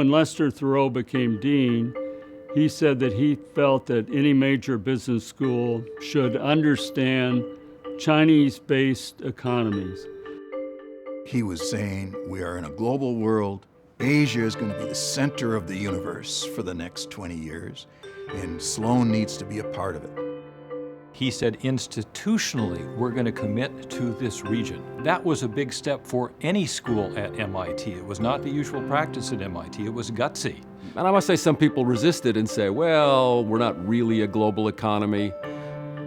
When Lester Thoreau became dean, he said that he felt that any major business school should understand Chinese-based economies. He was saying, we are in a global world. Asia is going to be the center of the universe for the next 20 years, and Sloan needs to be a part of it. He said, institutionally, we're going to commit to this region. That was a big step for any school at MIT. It was not the usual practice at MIT. It was gutsy. And I must say some people resisted and say, well, we're not really a global economy.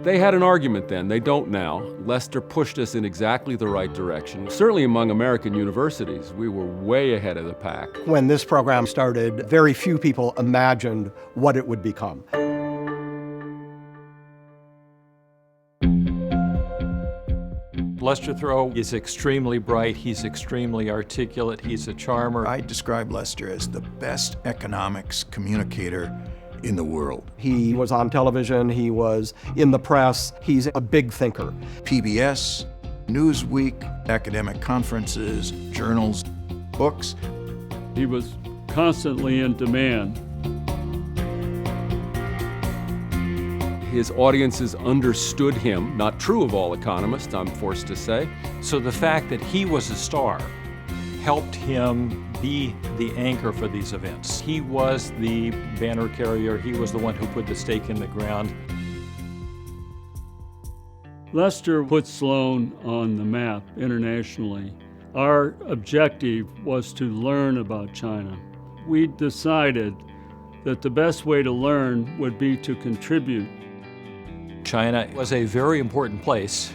They had an argument then, they don't now. Lester pushed us in exactly the right direction. Certainly among American universities, we were way ahead of the pack. When this program started, very few people imagined what it would become. Lester Thoreau is extremely bright, he's extremely articulate, he's a charmer. I describe Lester as the best economics communicator in the world. He was on television, he was in the press, he's a big thinker. PBS, Newsweek, academic conferences, journals, books. He was constantly in demand. His audiences understood him, not true of all economists, I'm forced to say. So the fact that he was a star helped him be the anchor for these events. He was the banner carrier, he was the one who put the stake in the ground. Lester put Sloan on the map internationally. Our objective was to learn about China. We decided that the best way to learn would be to contribute. China was a very important place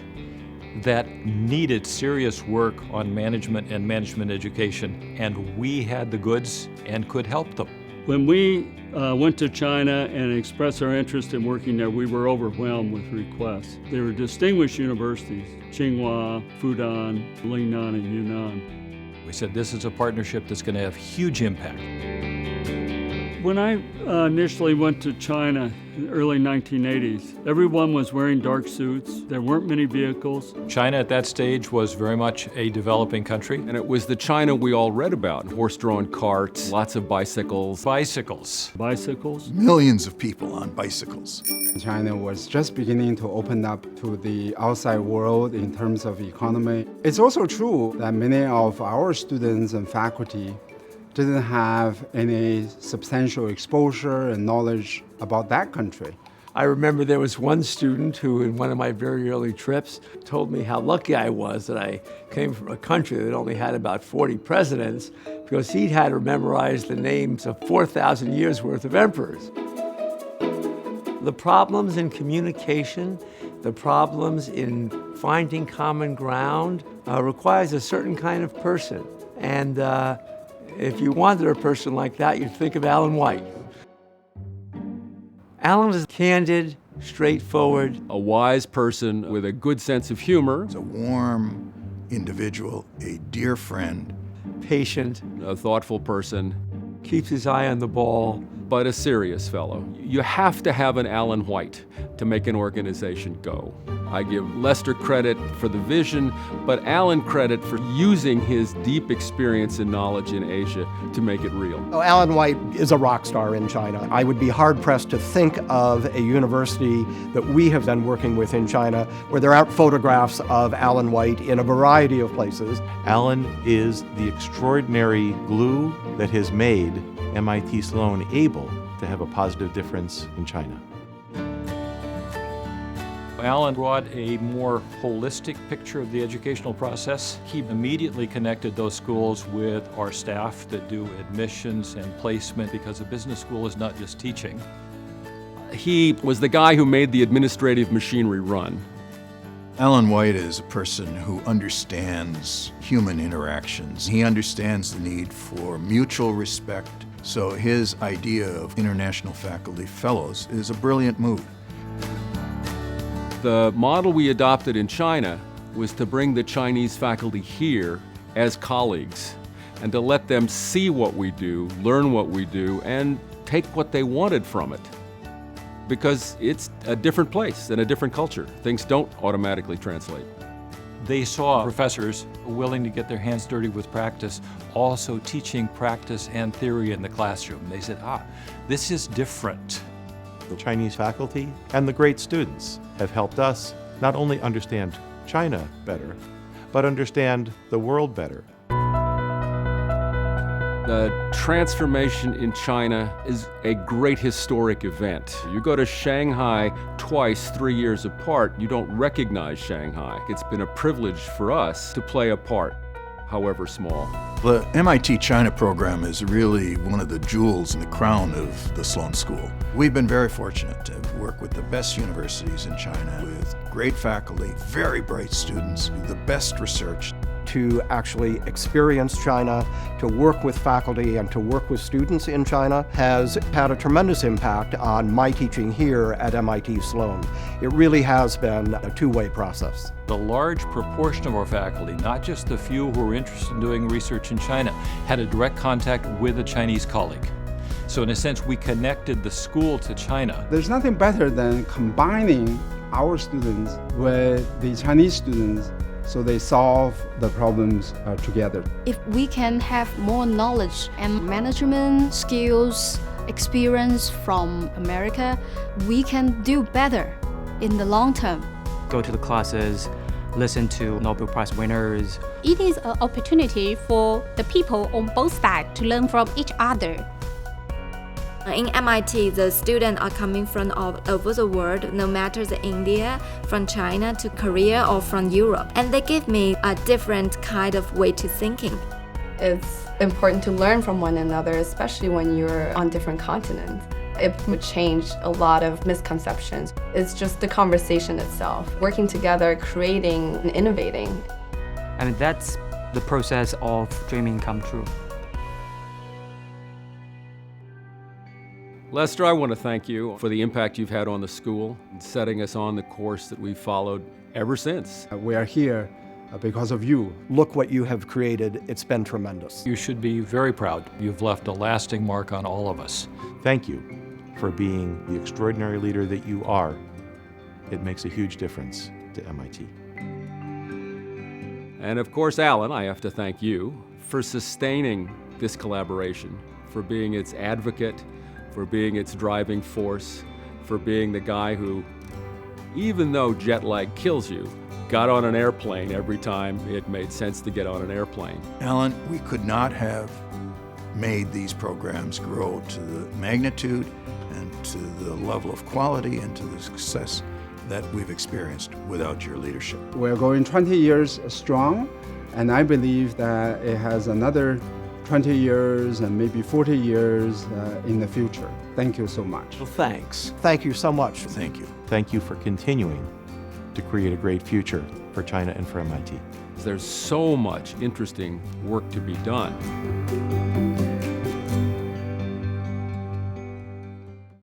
that needed serious work on management and management education, and we had the goods and could help them. When we went to China and expressed our interest in working there, we were overwhelmed with requests. They were distinguished universities, Tsinghua, Fudan, Lingnan, and Yunnan. We said this is a partnership that's going to have huge impact. When I initially went to China in the early 1980s, everyone was wearing dark suits. There weren't many vehicles. China at that stage was very much a developing country. And it was the China we all read about. Horse-drawn carts, lots of bicycles. Bicycles. Millions of people on bicycles. China was just beginning to open up to the outside world in terms of economy. It's also true that many of our students and faculty didn't have any substantial exposure and knowledge about that country. I remember there was one student who, in one of my very early trips, told me how lucky I was that I came from a country that only had about 40 presidents, because he'd had to memorize the names of 4,000 years worth of emperors. The problems in communication, the problems in finding common ground requires a certain kind of person. And if you wanted a person like that, you'd think of Alan White. Alan is candid, straightforward. A wise person with a good sense of humor. He's a warm individual, a dear friend. Patient. A thoughtful person. Keeps his eye on the ball. But a serious fellow. You have to have an Alan White to make an organization go. I give Lester credit for the vision, but Alan credit for using his deep experience and knowledge in Asia to make it real. Oh, Alan White is a rock star in China. I would be hard-pressed to think of a university that we have been working with in China where there aren't photographs of Alan White in a variety of places. Alan is the extraordinary glue that has made MIT Sloan able to have a positive difference in China. Alan brought a more holistic picture of the educational process. He immediately connected those schools with our staff that do admissions and placement, because a business school is not just teaching. He was the guy who made the administrative machinery run. Alan White is a person who understands human interactions. He understands the need for mutual respect. So his idea of international faculty fellows is a brilliant move. The model we adopted in China was to bring the Chinese faculty here as colleagues and to let them see what we do, learn what we do, and take what they wanted from it. Because it's a different place and a different culture. Things don't automatically translate. They saw professors willing to get their hands dirty with practice, also teaching practice and theory in the classroom. They said, this is different. The Chinese faculty and the great students have helped us not only understand China better, but understand the world better. The transformation in China is a great historic event. You go to Shanghai twice, 3 years apart, you don't recognize Shanghai. It's been a privilege for us to play a part, however small. The MIT China program is really one of the jewels in the crown of the Sloan School. We've been very fortunate to work with the best universities in China, with great faculty, very bright students, the best research. To actually experience China, to work with faculty and to work with students in China has had a tremendous impact on my teaching here at MIT Sloan. It really has been a two-way process. The large proportion of our faculty, not just the few who were interested in doing research in China, had a direct contact with a Chinese colleague. So in a sense, we connected the school to China. There's nothing better than combining our students with the Chinese students so they solve the problems together. If we can have more knowledge and management skills, experience from America, we can do better in the long term. Go to the classes, listen to Nobel Prize winners. It is an opportunity for the people on both sides to learn from each other. In MIT, the students are coming from all over the world, no matter the India, from China to Korea or from Europe. And they give me a different kind of way to thinking. It's important to learn from one another, especially when you're on different continents. It would change a lot of misconceptions. It's just the conversation itself, working together, creating and innovating. I mean, that's the process of dreaming come true. Lester, I want to thank you for the impact you've had on the school, and setting us on the course that we've followed ever since. We are here because of you. Look what you have created. It's been tremendous. You should be very proud. You've left a lasting mark on all of us. Thank you for being the extraordinary leader that you are. It makes a huge difference to MIT. And of course, Alan, I have to thank you for sustaining this collaboration, for being its advocate, for being its driving force, for being the guy who, even though jet lag kills you, got on an airplane every time it made sense to get on an airplane. Alan, we could not have made these programs grow to the magnitude and to the level of quality and to the success that we've experienced without your leadership. We're going 20 years strong, and I believe that it has another 20 years and maybe 40 years in the future. Thank you so much. Well, thanks. Thank you so much. Thank you. Thank you for continuing to create a great future for China and for MIT. There's so much interesting work to be done.